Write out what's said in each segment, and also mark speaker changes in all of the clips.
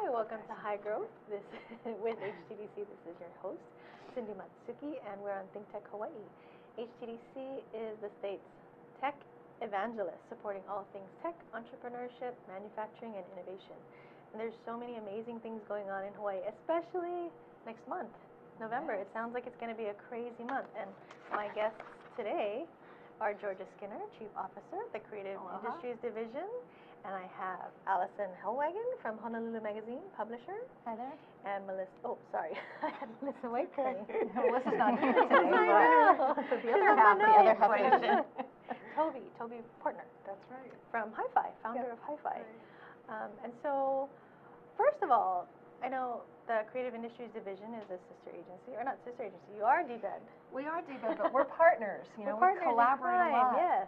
Speaker 1: welcome to High Growth. This with HTDC. This is your host, Cindy Matsuki, and we're on ThinkTech Hawaii. HTDC is the state's tech evangelist, supporting all things tech, entrepreneurship, manufacturing, and innovation. And there's so many amazing things going on in Hawaii, especially next month, November. Yes. It sounds like it's going to be a crazy month. And my guests today are Georja Skinner, Chief Officer at the Creative Industries Division, and I have Alyson Helwagen from Honolulu Magazine, publisher.
Speaker 2: Hi there.
Speaker 1: And Melissa, I had Melissa wait for me.
Speaker 2: Melissa's not here today,
Speaker 1: but
Speaker 2: the other half
Speaker 1: Toby Portner.
Speaker 3: That's right.
Speaker 1: From Hi-Fi, founder of Hi-Fi. Right. And so, first of all, I know the Creative Industries Division is a sister agency, or not sister agency, you are DBED.
Speaker 3: We are DBED, but we're partners. We collaborate a lot.
Speaker 1: Yes.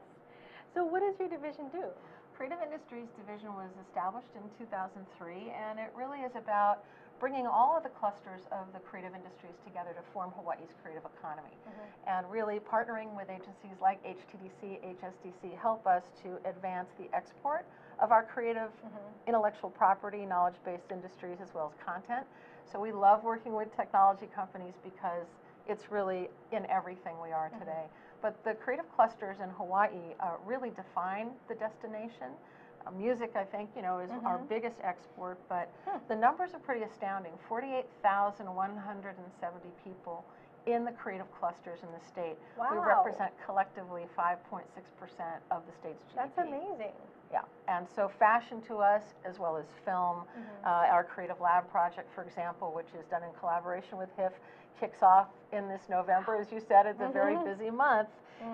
Speaker 1: So what does your division do?
Speaker 3: Creative Industries Division was established in 2003, and it really is about bringing all of the clusters of the creative industries together to form Hawaii's creative economy. And really partnering with agencies like HTDC, HSDC help us to advance the export of our creative intellectual property, knowledge-based industries, as well as content. So we love working with technology companies because it's really in everything we are today. But the creative clusters in Hawaii really define the destination. Music, I think, is our biggest export, but the numbers are pretty astounding. 48,170 people in the creative clusters in the state.
Speaker 1: Wow.
Speaker 3: We represent collectively 5.6% of the state's GDP.
Speaker 1: That's amazing.
Speaker 3: Yeah, and so fashion to us, as well as film, our Creative Lab project, for example, which is done in collaboration with HIF, kicks off in this November. As you said, it's a very busy month.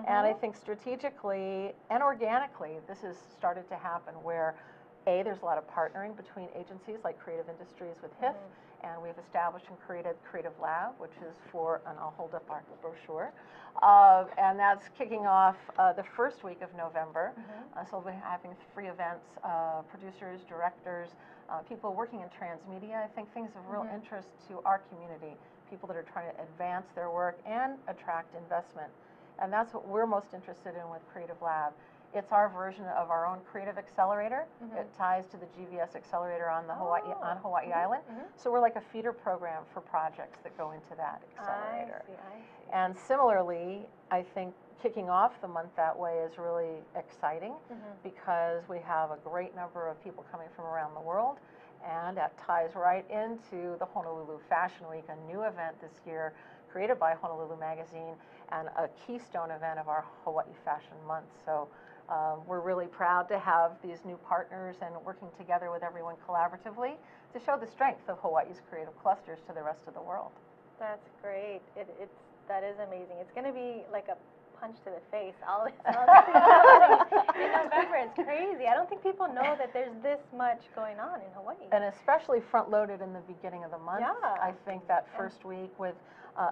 Speaker 3: And I think strategically and organically, this has started to happen where, there's a lot of partnering between agencies like Creative Industries with HIF, and we've established and created Creative Lab, which is for, and I'll hold up our brochure, and that's kicking off the first week of November. So we'll be having free events, producers, directors, people working in transmedia. I think things of real interest to our community, people that are trying to advance their work and attract investment. And that's what we're most interested in with Creative Lab. It's our version of our own creative accelerator. It ties to the GVS accelerator on the Hawaii Island. So we're like a feeder program for projects that go into that accelerator.
Speaker 1: I see.
Speaker 3: And similarly, I think kicking off the month that way is really exciting because we have a great number of people coming from around the world, and that ties right into the Honolulu Fashion Week, a new event this year created by Honolulu Magazine and a keystone event of our Hawaii Fashion Month. So we're really proud to have these new partners and working together with everyone collaboratively to show the strength of Hawaii's creative clusters to the rest of the world.
Speaker 1: That's great. That is amazing. It's going to be like a punch to the face. All this in November. It's crazy. I don't think people know that there's this much going on in Hawaii.
Speaker 3: And especially front-loaded in the beginning of the month.
Speaker 1: Yeah.
Speaker 3: I think that first week with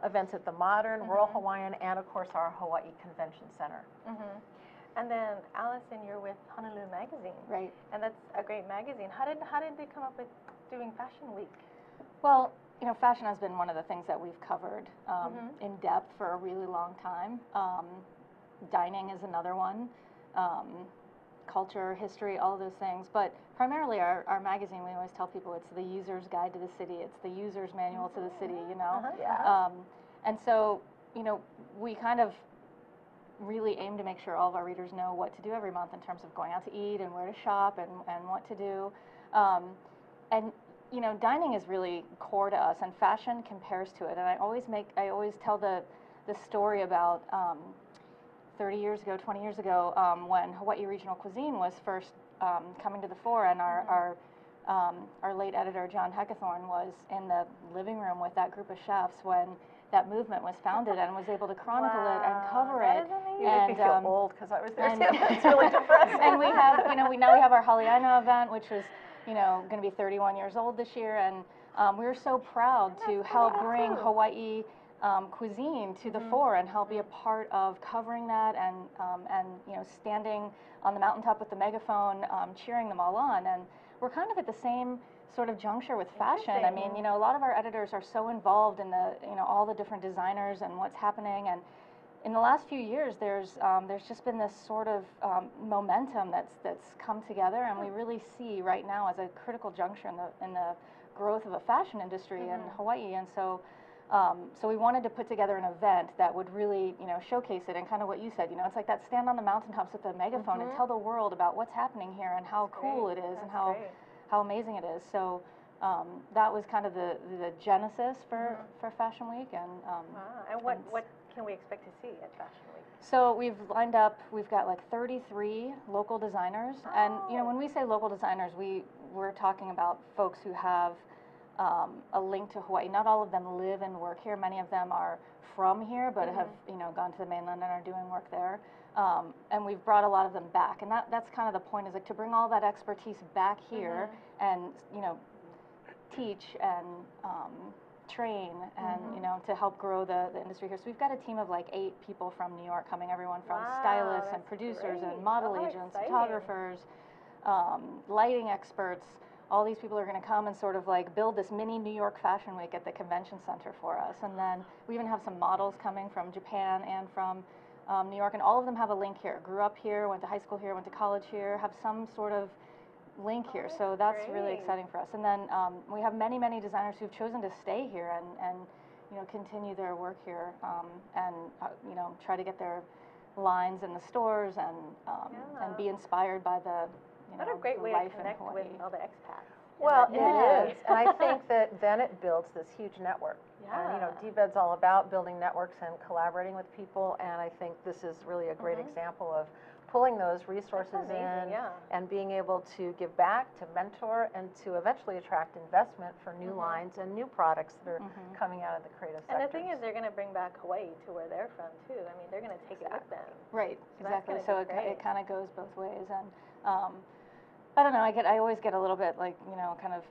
Speaker 3: events at the Modern, Royal Hawaiian, and of course our Hawaii Convention Center.
Speaker 1: And then, Alyson, you're with Honolulu Magazine.
Speaker 2: Right.
Speaker 1: And that's a great magazine. How did they come up with doing Fashion Week?
Speaker 2: Well, fashion has been one of the things that we've covered in depth for a really long time. Dining is another one. Culture, history, all of those things. But primarily our magazine, we always tell people it's the user's guide to the city. It's the user's manual to the city, And so, we kind of really aim to make sure all of our readers know what to do every month in terms of going out to eat and where to shop and what to do. And dining is really core to us, and fashion compares to it. And I always tell the story about 30 years ago, 20 years ago, when Hawaii regional cuisine was first coming to the fore, and our late editor John Heckathorn was in the living room with that group of chefs when that movement was founded, and was able to chronicle it and cover it.
Speaker 3: You make me feel old because I was there too. It's really depressing.
Speaker 2: And we have, we now have our Haliaina event, which was, going to be 31 years old this year, and we were so proud to help bring Hawaii cuisine to the fore and help be a part of covering that and standing on the mountaintop with the megaphone, cheering them all on. And we're kind of at the same sort of juncture with fashion. I mean, a lot of our editors are so involved in the, all the different designers and what's happening. And in the last few years, there's just been this sort of momentum that's come together, and we really see right now as a critical juncture in the growth of a fashion industry in Hawaii, and so so we wanted to put together an event that would really, you know, showcase it, and kind of what you said, you know, it's like that stand on the mountaintops with a megaphone and tell the world about what's happening here and how cool it is and how amazing it is. So that was kind of the genesis for Fashion Week, and
Speaker 1: and what can we expect to see at Fashion Week?
Speaker 2: So we've lined up, we've got like 33 local designers, and you know, when we say local designers, we're talking about folks who have a link to Hawaii. Not all of them live and work here. Many of them are from here, but have, you know, gone to the mainland and are doing work there. And we've brought a lot of them back, and that's kind of the point, is like to bring all that expertise back here and, you know, teach and train and, you know, to help grow the industry here. So we've got a team of like 8 people from New York coming, everyone from stylists and producers and model agents, photographers, lighting experts. All these people are going to come and sort of like build this mini New York Fashion Week at the convention center for us. And then we even have some models coming from Japan and from New York, and all of them have a link here. Grew up here, went to high school here, went to college here, have some sort of link here. So that's really exciting for us. And then we have many, many designers who've chosen to stay here and you know, continue their work here, and you know, try to get their lines in the stores and be inspired by the, you know,
Speaker 1: what a great way
Speaker 2: life
Speaker 1: to connect
Speaker 2: in Hawaii.
Speaker 1: with all the expats.
Speaker 3: Well, it is, and I think that then it builds this huge network. And, you know, DBED's all about building networks and collaborating with people, and I think this is really a great example of pulling those resources in and being able to give back, to mentor, and to eventually attract investment for new lines and new products that are coming out of the creative sector.
Speaker 1: And the thing is, they're going to bring back Hawaii to where they're from too. I mean, they're going to take it with them.
Speaker 2: Right,
Speaker 1: So
Speaker 2: exactly. So it kind of goes both ways, and I don't know. I always get a little bit like, you know, kind of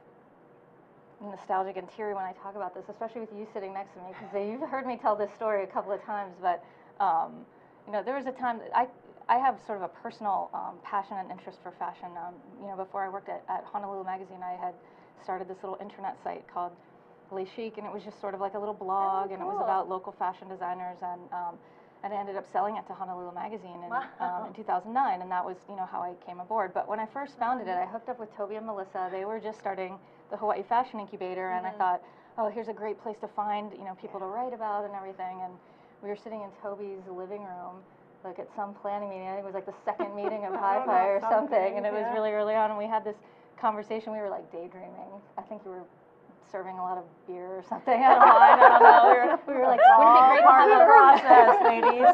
Speaker 2: nostalgic and teary when I talk about this, especially with you sitting next to me, because you've heard me tell this story a couple of times. But you know, there was a time that I have sort of a personal passion and interest for fashion. You know, before I worked at Honolulu magazine, I had started this little internet site called Le Chic, and it was just sort of like a little blog, and it was about local fashion designers, and I ended up selling it to Honolulu magazine in 2009, and that was, you know, how I came aboard. But when I first founded it, I hooked up with Toby and Melissa. They were just starting the Hawaii Fashion Incubator, and I thought, oh, here's a great place to find, you know, people to write about and everything. And we were sitting in Toby's living room, like at some planning meeting. I think it was like the second meeting of Hi-Fi or something, and it was really early on, and we had this conversation. We were like daydreaming. I think you were serving a lot of beer or something. I don't know. We were like, wouldn't it be great
Speaker 3: part of the process, ladies?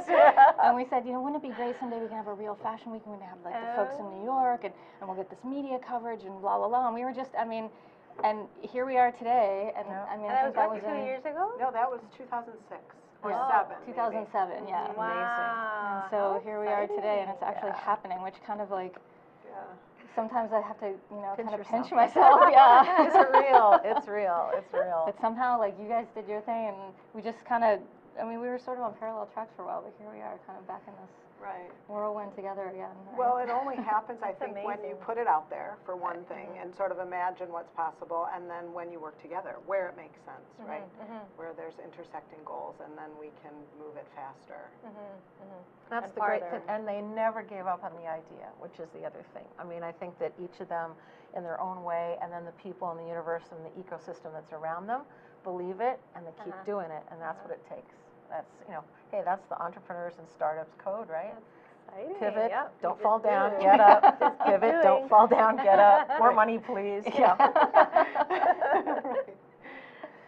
Speaker 2: And we said, you know, wouldn't it be great someday we can have a real fashion week, and we can have like the folks in New York, and we'll get this media coverage and blah, blah, blah. And we were just, I mean, and here we are today. And I mean, I think that was
Speaker 1: 2 years ago?
Speaker 4: No, that was 2006 or 7.
Speaker 2: 2007, yeah.
Speaker 1: Wow.
Speaker 2: Amazing. And so here we are today, and it's actually happening, which kind of like, sometimes I have to, you know, kind of pinch myself. Yeah.
Speaker 3: It's real. It's real. It's real.
Speaker 2: But somehow, like, you guys did your thing, and we just kind of, I mean, we were sort of on parallel tracks for a while, but here we are, kind of back in this whirlwind together again. Right?
Speaker 4: Well, it only happens, I think, when you put it out there, for one thing, and sort of imagine what's possible, and then when you work together, where it makes sense, right? Where there's intersecting goals, and then we can move it faster.
Speaker 3: That's the great thing, and they never gave up on the idea, which is the other thing. I mean, I think that each of them, in their own way, and then the people in the universe and the ecosystem that's around them, believe it, and they keep doing it, and that's what it takes. That's, you know, hey, that's the entrepreneurs and startups code, right?
Speaker 1: Exciting.
Speaker 3: Pivot, don't fall down, get up. Pivot, don't fall down, get up. More money, please. Yeah.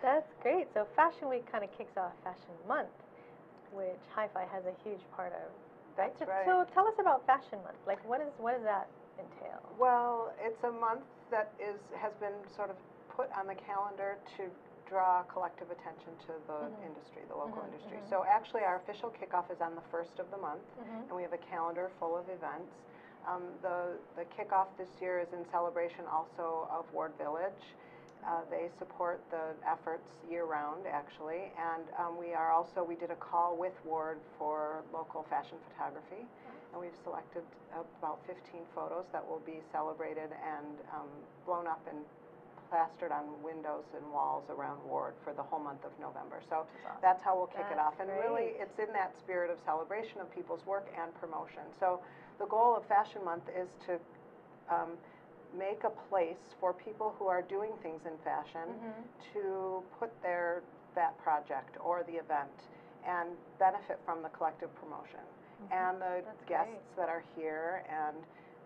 Speaker 1: That's great. So Fashion Week kind of kicks off Fashion Month, which Hi-Fi has a huge part of.
Speaker 4: That's right.
Speaker 1: So tell us about Fashion Month. Like, what does that entail?
Speaker 4: Well, it's a month that has been sort of put on the calendar to draw collective attention to the industry, the local industry. So actually our official kickoff is on the 1st of the month, and we have a calendar full of events. The kickoff this year is in celebration also of Ward Village. They support the efforts year-round, actually, and we did a call with Ward for local fashion photography, and we've selected about 15 photos that will be celebrated and blown up and plastered on windows and walls around Ward for the whole month of November. So that's how we'll kick it off. And really, it's in that spirit of celebration of people's work and promotion. So the goal of Fashion Month is to make a place for people who are doing things in fashion to put that project or the event and benefit from the collective promotion and the guests that are here, and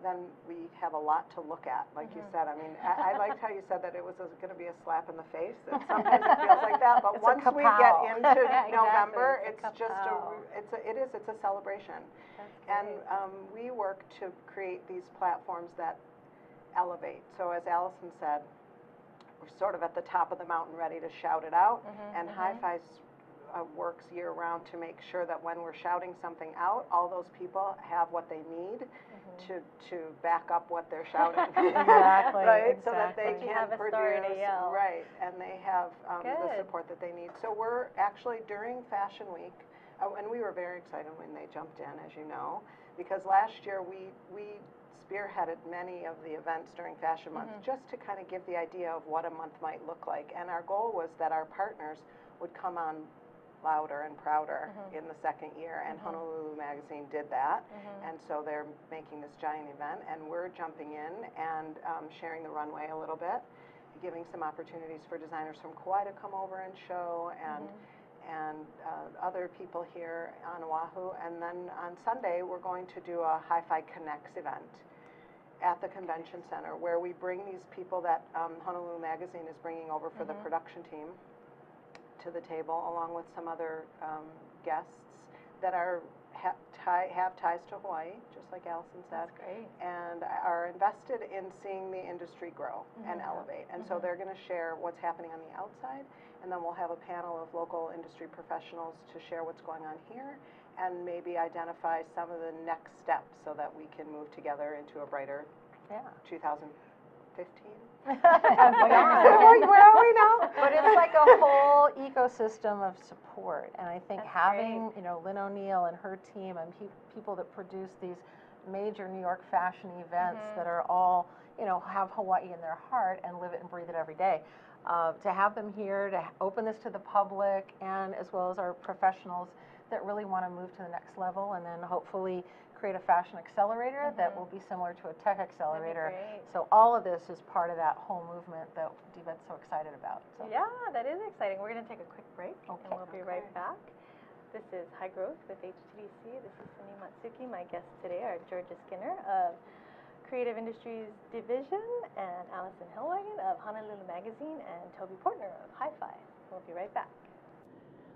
Speaker 4: then we have a lot to look at, like you said. I mean, I liked how you said that it was going to be a slap in the face, and sometimes it feels like that, but once we get into November, it's a celebration. And we work to create these platforms that elevate. So as Alyson said, we're sort of at the top of the mountain ready to shout it out, and Hi-Fi works year-round to make sure that when we're shouting something out, all those people have what they need to back up what they're shouting.
Speaker 3: Exactly.
Speaker 4: Right?
Speaker 3: Exactly.
Speaker 4: So that they
Speaker 1: You
Speaker 4: can
Speaker 1: have a story to
Speaker 4: produce.
Speaker 1: yell.
Speaker 4: Right, and they have the support that they need. So we're actually during Fashion Week, and we were very excited when they jumped in, as you know, because last year we spearheaded many of the events during Fashion Month just to kind of give the idea of what a month might look like. And our goal was that our partners would come on louder and prouder in the second year, and Honolulu Magazine did that, and so they're making this giant event, and we're jumping in and sharing the runway a little bit, giving some opportunities for designers from Kauai to come over and show, and other people here on Oahu. And then on Sunday we're going to do a Hi-Fi Connects event at the convention center, where we bring these people that Honolulu Magazine is bringing over for the production team to the table, along with some other guests that have ties to Hawaii, just like Alyson said.
Speaker 1: That's great.
Speaker 4: And are invested in seeing the industry grow and elevate. And so they're going to share what's happening on the outside, and then we'll have a panel of local industry professionals to share what's going on here, and maybe identify some of the next steps so that we can move together into a brighter 2015.
Speaker 3: Where are we now? But it's like a whole ecosystem of support, and I think having Lynn O'Neill and her team and people that produce these major New York fashion events that are all have Hawaii in their heart and live it and breathe it every day. To have them here, to open this to the public, and as well as our professionals that really want to move to the next level, and then hopefully create a fashion accelerator that will be similar to a tech accelerator. So all of this is part of that whole movement that Diva's so excited about. So.
Speaker 1: Yeah, that is exciting. We're going to take a quick break, and we'll be right back. This is High Growth with HTDC. This is Cindy Matsuki. My guests today are Georja Skinner of Creative Industries Division, and Alyson Helwagen of Honolulu Magazine, and Toby Portner of Hi-Fi. We'll be right back.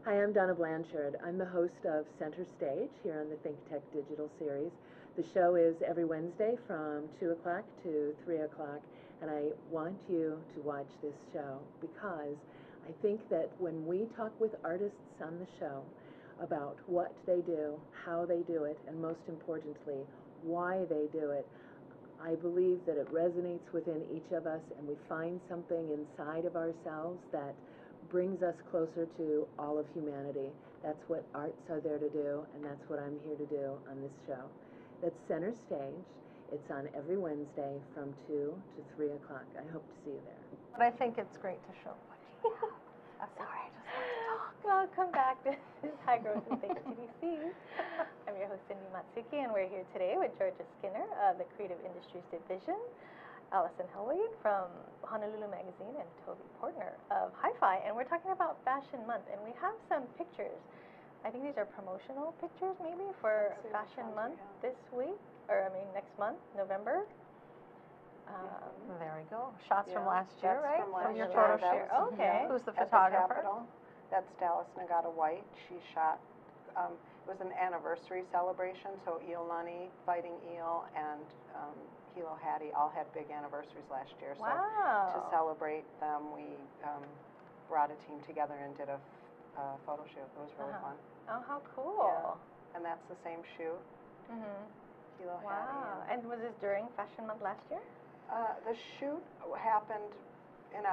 Speaker 5: Hi, I'm Donna Blanchard. I'm the host of Center Stage here on the ThinkTech Digital Series. The show is every Wednesday from 2 o'clock to 3 o'clock, and I want you to watch this show because I think that when we talk with artists on the show about what they do, how they do it, and most importantly, why they do it, I believe that it resonates within each of us, and we find something inside of ourselves that brings us closer to all of humanity. That's what arts are there to do, and that's what I'm here to do on this show. That's Center Stage. It's on every Wednesday from 2 to 3 o'clock. I hope to see you there.
Speaker 3: But I think it's great to show.
Speaker 1: I'm sorry, I just wanted to talk. Welcome back. This is High Growth with HTDC. I'm your host, Cindy Matsuki, and we're here today with Georja Skinner of the Creative Industries Division, Alyson Helwagen from Honolulu Magazine, and Toby Portner of Hi-Fi. And we're talking about Fashion Month, and we have some pictures. I think these are promotional pictures maybe for Fashion Month this week, or next month, November.
Speaker 3: There we go. Shots from last year, right?
Speaker 4: From
Speaker 3: your
Speaker 4: year.
Speaker 3: photo shoot.
Speaker 1: Okay.
Speaker 3: Who's the
Speaker 4: At
Speaker 3: photographer?
Speaker 4: Capitol. That's Dallas Nagata White. She shot, it was an anniversary celebration, so Iolani, Fighting Eel, and Hilo Hattie all had big anniversaries last year. So to celebrate them, we brought a team together and did a photo shoot. It was really fun.
Speaker 1: Oh, how cool.
Speaker 4: Yeah. And that's the same shoot. Hilo Hattie.
Speaker 1: And was this during Fashion Month last year?
Speaker 4: The shoot happened in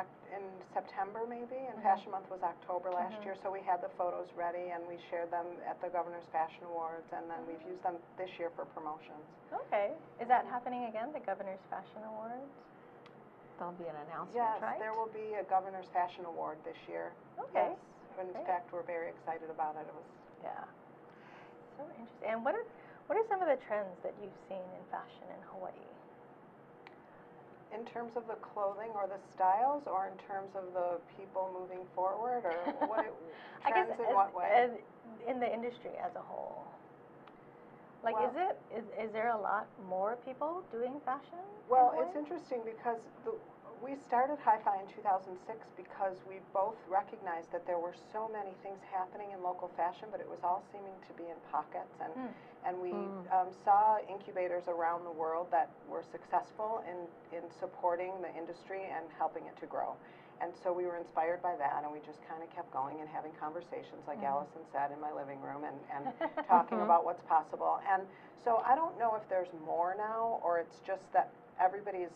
Speaker 4: September maybe, and Fashion Month was October last year, so we had the photos ready and we shared them at the Governor's Fashion Awards, and then we've used them this year for promotions.
Speaker 1: Okay. Is that happening again, the Governor's Fashion Awards?
Speaker 3: There'll be an announcement,
Speaker 4: Yes,
Speaker 3: right?
Speaker 4: there will be a Governor's Fashion Award this year.
Speaker 1: Okay.
Speaker 4: Yes. In fact, we're very excited about it. It was
Speaker 1: so interesting. And what are some of the trends that you've seen in fashion in Hawaii?
Speaker 4: in terms of the clothing or the styles, or in terms of the people moving forward, or what
Speaker 1: I guess
Speaker 4: trends in what way?
Speaker 1: in the industry as a whole. Like,
Speaker 4: Well,
Speaker 1: is there a lot more people doing fashion?
Speaker 4: Well,
Speaker 1: in
Speaker 4: it's
Speaker 1: Hawaii?
Speaker 4: interesting because we started Hi-Fi in 2006 because we both recognized that there were so many things happening in local fashion, but it was all seeming to be in pockets. And we saw incubators around the world that were successful in supporting the industry and helping it to grow. And so we were inspired by that, and we just kind of kept going and having conversations, like Alyson said, in my living room, and talking about what's possible. And so I don't know if there's more now, or it's just that everybody's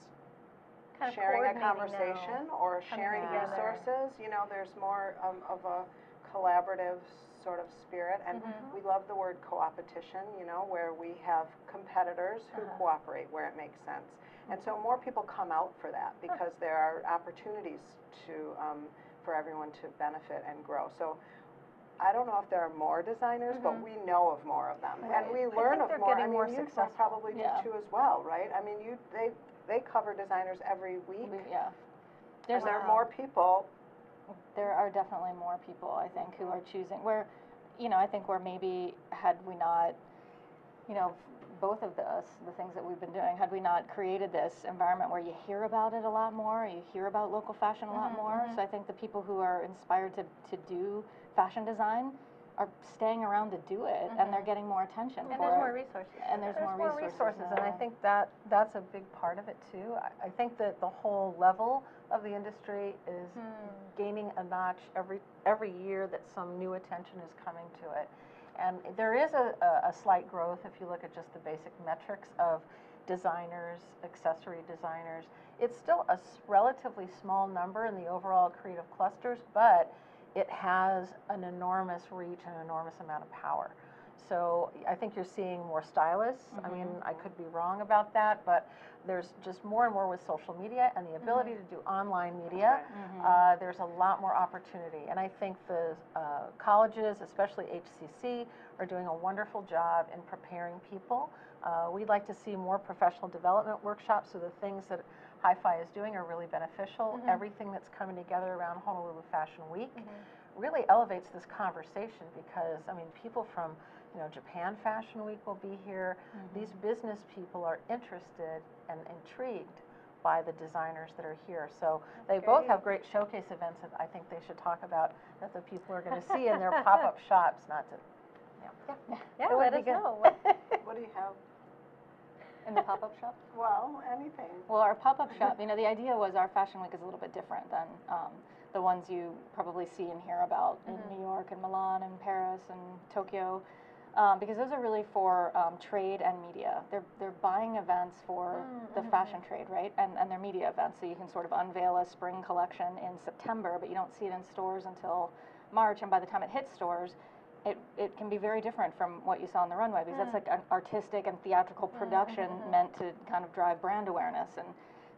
Speaker 1: Kind of
Speaker 4: sharing a
Speaker 1: coordinating
Speaker 4: conversation
Speaker 1: now,
Speaker 4: or
Speaker 1: coming
Speaker 4: sharing
Speaker 1: together.
Speaker 4: resources. You know, there's more of a collaborative sort of spirit. And we love the word co-opetition, you know, where we have competitors who cooperate where it makes sense. And so more people come out for that because there are opportunities to for everyone to benefit and grow. So I don't know if there are more designers, but we know of more of them, and we learn of more. I mean, you probably do too as well, right? I mean, they cover designers every week.
Speaker 2: Yeah.
Speaker 4: Are there more people?
Speaker 2: There are definitely more people, I think, who are choosing. Where, you know, I think where maybe had we not, you know, both of the things that we've been doing, had we not created this environment where you hear about it a lot more, you hear about local fashion a lot more. So I think the people who are inspired to do fashion design are staying around to do it, and they're getting more attention
Speaker 1: And
Speaker 2: for
Speaker 1: there's
Speaker 2: it.
Speaker 1: more resources.
Speaker 2: And there's more resources.
Speaker 3: and I think that's a big part of it too. I think that the whole level of the industry is gaining a notch every year that some new attention is coming to it. And there is a slight growth if you look at just the basic metrics of designers, accessory designers. It's still a relatively small number in the overall creative clusters, but it has an enormous reach and an enormous amount of power. So I think you're seeing more stylists. I mean, I could be wrong about that, but there's just more and more with social media and the ability to do online media. There's a lot more opportunity. And I think the colleges, especially HCC, are doing a wonderful job in preparing people. We'd like to see more professional development workshops, so the things that Hi-Fi is doing are really beneficial. Everything that's coming together around Honolulu Fashion Week really elevates this conversation because, I mean, people from, you know, Japan Fashion Week will be here. These business people are interested and intrigued by the designers that are here. So they both have great showcase events that I think they should talk about that the people are going to see in their pop-up shops, not to,
Speaker 1: Let us know.
Speaker 4: What do you have?
Speaker 2: In the pop-up shop?
Speaker 4: Well, anything.
Speaker 2: Well, our pop-up shop, you know, the idea was our fashion week is a little bit different than the ones you probably see and hear about in New York and Milan and Paris and Tokyo, because those are really for trade and media. They're buying events for the fashion trade, right? And they're media events, so you can sort of unveil a spring collection in September, but you don't see it in stores until March, and by the time it hits stores, it can be very different from what you saw on the runway, because that's like an artistic and theatrical production meant to kind of drive brand awareness. And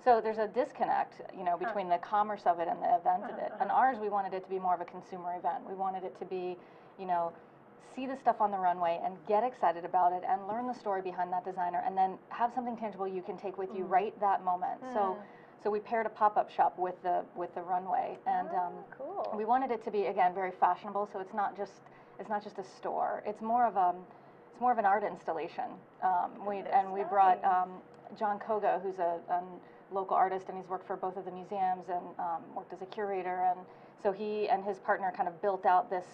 Speaker 2: so there's a disconnect, you know, between the commerce of it and the event of it. And ours, we wanted it to be more of a consumer event. We wanted it to be, you know, see the stuff on the runway and get excited about it and learn the story behind that designer, and then have something tangible you can take with you right that moment. So we paired a pop-up shop with the runway, and
Speaker 1: Cool.
Speaker 2: we wanted it to be, again, very fashionable. So it's not just a store. It's more of an art installation. We brought John Koga, who's a local artist, and he's worked for both of the museums and worked as a curator. And so he and his partner kind of built out this.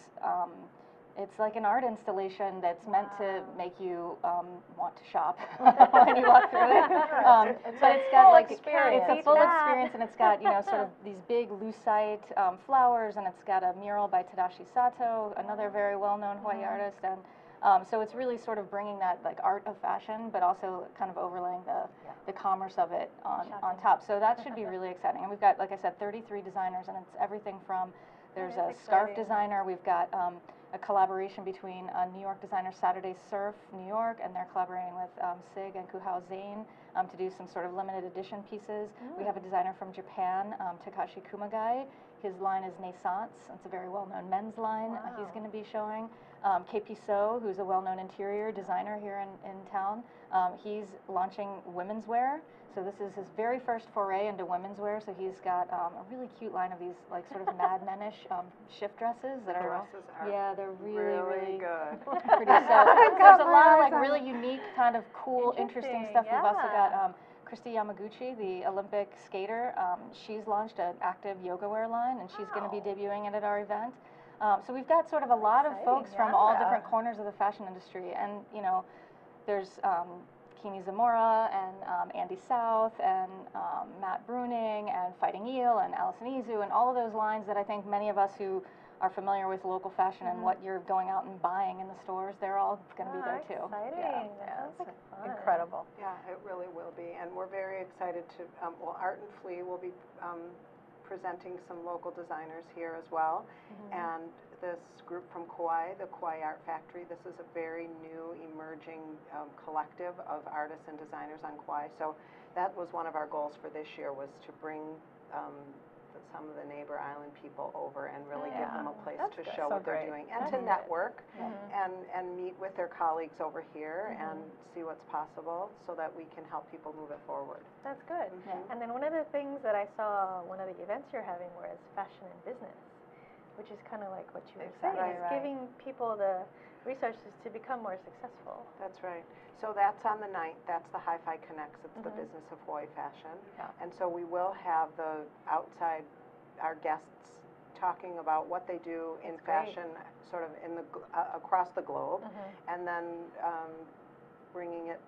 Speaker 2: It's like an art installation that's meant to make you want to shop when you walk through it. But it's got like it's a full experience, and it's got, you know, sort of these big lucite flowers, and it's got a mural by Tadashi Sato, another very well-known Hawaii artist, and so it's really sort of bringing that like art of fashion, but also kind of overlaying the commerce of it on top. So that should be really exciting. And we've got, like I said, 33 designers, and it's everything from there's a scarf designer. We've got a collaboration between New York designer Saturday Surf New York, and they're collaborating with Sig and Kuhao Zane to do some sort of limited edition pieces. We have a designer from Japan, Takashi Kumagai. His line is Naissance. It's a very well-known men's line. He's going to be showing. KP So, who's a well-known interior designer here in town, he's launching women's wear. So this is his very first foray into women's wear. So he's got a really cute line of these like sort of Mad Men-ish shift dresses that are yeah, they're really
Speaker 4: good.
Speaker 2: Pretty. So there's a lot of like really unique, kind of cool, interesting stuff.
Speaker 1: Yeah.
Speaker 2: We've also got Christy Yamaguchi, the Olympic skater. She's launched an active yoga wear line, and she's going to be debuting it at our event. So we've got sort of a lot of folks from all different corners of the fashion industry, and you know, there's Kini Zamora and Andy South and Matt Bruning and Fighting Eel and Alyson Izu and all of those lines that I think many of us who are familiar with local fashion and what you're going out and buying in the stores, they're all going to be there too.
Speaker 1: Exciting.
Speaker 3: Yeah,
Speaker 1: Sounds like fun.
Speaker 3: incredible.
Speaker 4: Yeah, it really will be, and we're very excited to, well, Art and Flea will be presenting some local designers here as well, and this group from Kauai, the Kauai Art Factory, this is a very new emerging collective of artists and designers on Kauai, so that was one of our goals for this year, was to bring some of the neighbor island people over and really give them a place to show what they're doing, and to network and meet with their colleagues over here and see what's possible so that we can help people move it forward.
Speaker 1: That's good. And then one of the things that I saw, one of the events you're having was fashion and business, which is kind of like what you were saying, is giving people the resources to become more successful.
Speaker 4: That's right. So that's on the 9th. That's the Hi-Fi Connects. It's the Business of Hawaii Fashion. And so we will have the outside, our guests talking about what they do in fashion, sort of in the across the globe, and then bringing it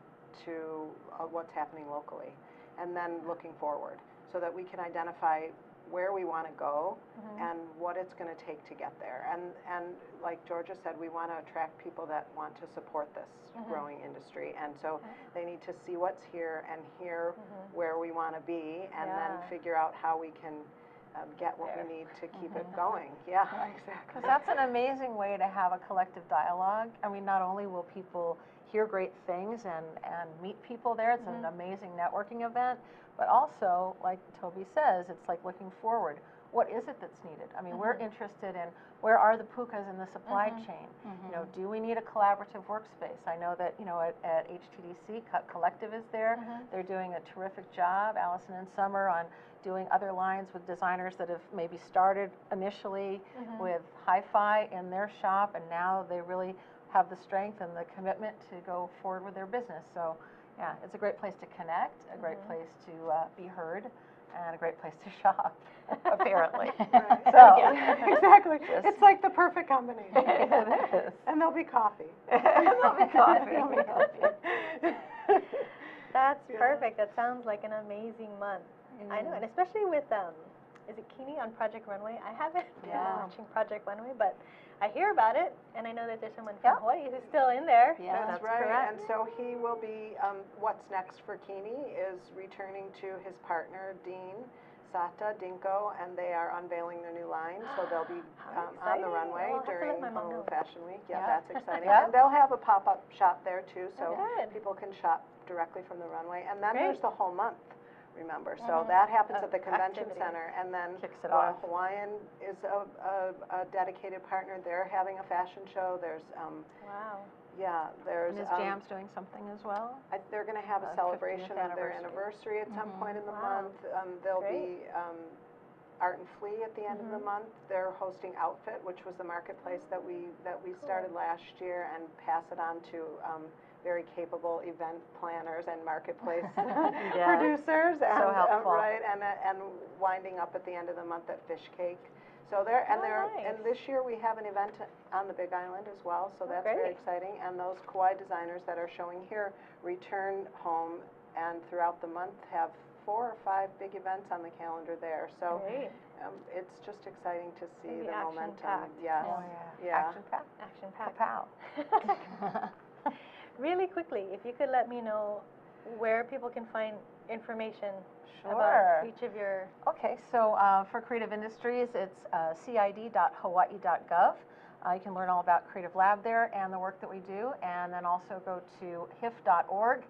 Speaker 4: to what's happening locally, and then looking forward, so that we can identify where we want to go and what it's going to take to get there. And like Georgia said, we want to attract people that want to support this growing industry. And so they need to see what's here and hear where we want to be, and then figure out how we can get what we need to keep it going. Yeah, exactly.
Speaker 3: Because that's an amazing way to have a collective dialogue. I mean, not only will people hear great things and meet people there, it's an amazing networking event, but also, like Toby says, it's like looking forward. What is it that's needed? I mean, we're interested in where are the pukas in the supply chain? You know, do we need a collaborative workspace? I know that, you know, at HTDC, Collective is there. They're doing a terrific job, Alyson and Summer, on doing other lines with designers that have maybe started initially with hi-fi in their shop, and now they really have the strength and the commitment to go forward with their business. So, yeah, it's a great place to connect, a great place to be heard, and a great place to shop, apparently. So,
Speaker 4: exactly. It's like the perfect combination. It is. And there'll be coffee.
Speaker 3: There'll be coffee.
Speaker 1: That's perfect. That sounds like an amazing month. I know, and especially with, is it Kini on Project Runway? I haven't been watching Project Runway, but I hear about it, and I know that there's someone from Hawaii who's still in there.
Speaker 2: Yeah,
Speaker 4: that's right. Correct. And so he will be, what's next for Kini is returning to his partner, Dean Sata Dinko, and they are unveiling their new line, so they'll be on the runway during Honolulu Fashion Week. Yeah, that's exciting. And they'll have a pop-up shop there too, so people can shop directly from the runway. And then there's the whole month, remember. So that happens at the convention center, and then Hawaiian is a dedicated partner. They're having a fashion show. There's yeah, there's
Speaker 3: Ms. Jam's doing something as well.
Speaker 4: They're going to have a celebration of their anniversary at some point in the month. There'll be Art and Flea at the end of the month. They're hosting Outfit, which was the marketplace that we started last year, and pass it on to very capable event planners and marketplace producers. And,
Speaker 3: so helpful.
Speaker 4: Right, and winding up at the end of the month at Fish Cake. So there, and this year we have an event on the Big Island as well, so that's very exciting. And those Kauai designers that are showing here return home, and throughout the month have 4 or 5 big events on the calendar there. So it's just exciting to see the momentum. Yes.
Speaker 3: Oh, yeah.
Speaker 1: Action packed.
Speaker 3: Pow.
Speaker 1: Really quickly, if you could let me know where people can find information about each of your...
Speaker 3: Okay, so for creative industries, it's cid.hawaii.gov. You can learn all about Creative Lab there and the work that we do, and then also go to hif.org.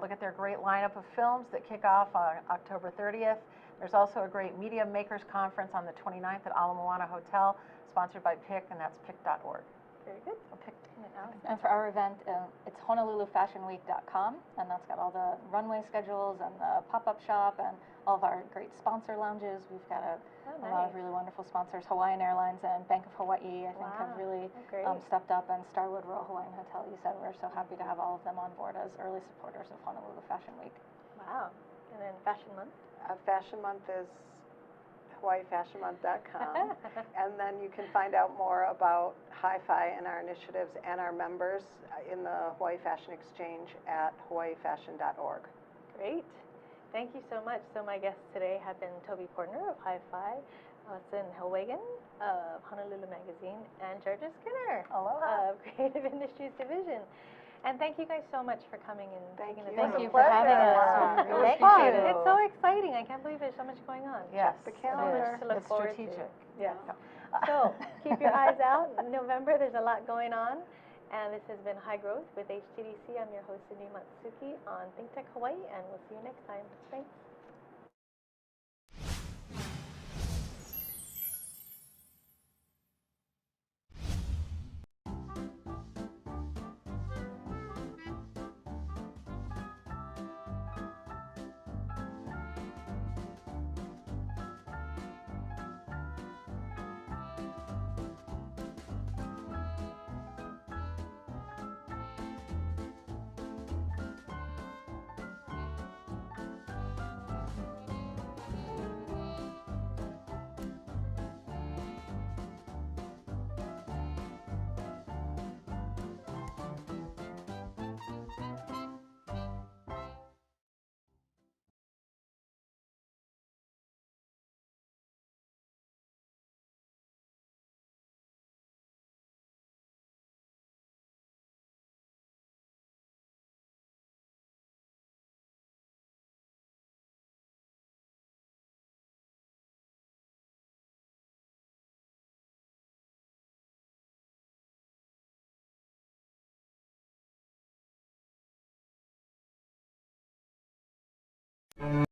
Speaker 3: Look at their great lineup of films that kick off on October 30th. There's also a great Media Makers Conference on the 29th at Ala Moana Hotel, sponsored by PIC, and that's pic.org.
Speaker 1: Very good.
Speaker 3: I'll pick it out.
Speaker 2: And for our event, it's honolulufashionweek.com, and that's got all the runway schedules and the pop-up shop and all of our great sponsor lounges. We've got a lot of really wonderful sponsors. Hawaiian Airlines and Bank of Hawaii, I think, have really stepped up, and Starwood Royal Hawaiian Hotel. You said we're so happy to have all of them on board as early supporters of Honolulu Fashion Week.
Speaker 1: Wow. And then Fashion Month?
Speaker 4: Fashion Month is hawaiifashionmonth.com, and then you can find out more about Hi-Fi and our initiatives and our members in the Hawaii Fashion Exchange at hawaiifashion.org.
Speaker 1: Great. Thank you so much. So my guests today have been Toby Portner of Hi-Fi, Alyson Helwagen of Honolulu Magazine, and Georja Skinner of Creative Industries Division. And thank you guys so much for coming and taking the time.
Speaker 2: Thank you for having us.
Speaker 1: It was fun. It's so exciting. I can't believe there's so much going on.
Speaker 3: Yes,
Speaker 4: the calendar.
Speaker 1: So much to look
Speaker 3: it's
Speaker 1: forward
Speaker 3: strategic.
Speaker 1: to. Yes. So keep your eyes out. In November, there's a lot going on. And this has been High Growth with HTDC. I'm your host, Cindy Matsuki on ThinkTech Hawaii, and we'll see you next time. Thanks.